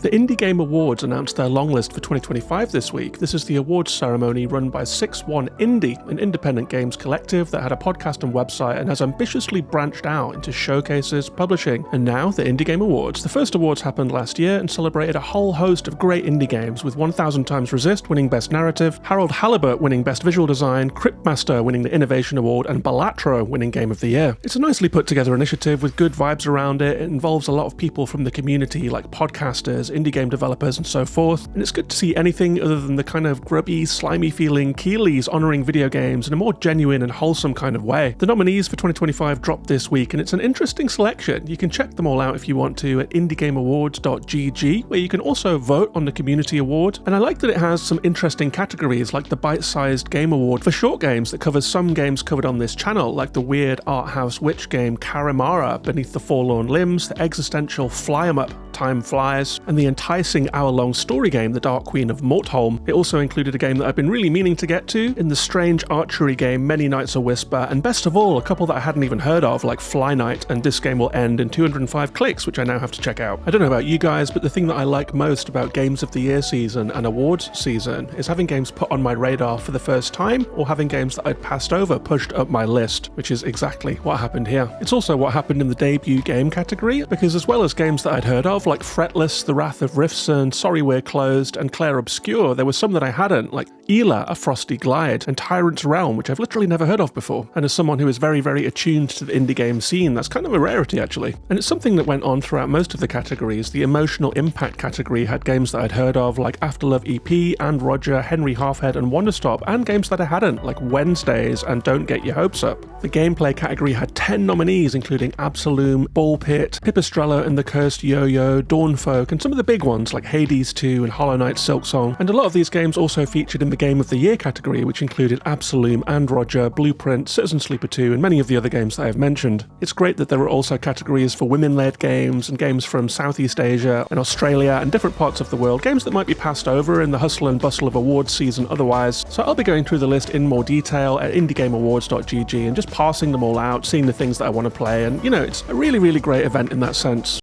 The Indie Game Awards announced their long list for 2025 this week. This is the awards ceremony run by 6-1 Indie, an independent games collective that had a podcast and website and has ambitiously branched out into showcases, publishing, and now the Indie Game Awards. The first awards happened last year and celebrated a whole host of great indie games, with 1000 Times Resist winning Best Narrative, Harold Halibut winning Best Visual Design, Cryptmaster winning the Innovation Award, and Balatro winning Game of the Year. It's a nicely put together initiative with good vibes around it. It involves a lot of people from the community like podcasters, indie game developers, and so forth, and it's good to see anything other than the kind of grubby, slimy feeling Keeleys honouring video games in a more genuine and wholesome kind of way. The nominees for 2025 dropped this week, and it's an interesting selection. You can check them all out if you want to at indiegameawards.gg, where you can also vote on the community award, and I like that it has some interesting categories like the bite-sized game award for short games that covers some games covered on this channel, like the weird art house witch game Karimara, Beneath the Forlorn Limbs, the existential fly-em-up Time Flies, and the enticing hour-long story game The Dark Queen of Mortholm. It also included a game that I've been really meaning to get to in the strange archery game Many Nights a Whisper, and best of all, a couple that I hadn't even heard of like Fly Night and This Game Will End in 205 Clicks, which I now have to check out. I don't know about you guys, but the thing that I like most about Games of the Year season and awards season is having games put on my radar for the first time, or having games that I'd passed over pushed up my list, which is exactly what happened here. It's also what happened in the debut game category, because as well as games that I'd heard of like Fretless, The Wrath of Rifson, Sorry We're Closed, and Claire Obscure, there were some that I hadn't, like Ela, A Frosty Glide, and Tyrant's Realm, which I've literally never heard of before. And as someone who is very, very attuned to the indie game scene, that's kind of a rarity actually. And it's something that went on throughout most of the categories. The emotional impact category had games that I'd heard of, like Afterlove EP, and Roger, Henry Halfhead, and Wonderstop, and games that I hadn't, like Wednesdays and Don't Get Your Hopes Up. The gameplay category had 10 nominees, including Absolume, Ball Pit, Pipistrello and the Cursed Yo-Yo, Dawnfolk, and some of the big ones like Hades 2 and Hollow Knight Silksong. And a lot of these games also featured in the Game of the Year category, which included Absolume and Roger, Blueprint, Citizen Sleeper 2, and many of the other games that I've mentioned. It's great that there are also categories for women-led games and games from Southeast Asia and Australia and different parts of the world, games that might be passed over in the hustle and bustle of awards season otherwise. So I'll be going through the list in more detail at indiegameawards.gg and just passing them all out, seeing the things that I want to play, and it's a really, really great event in that sense.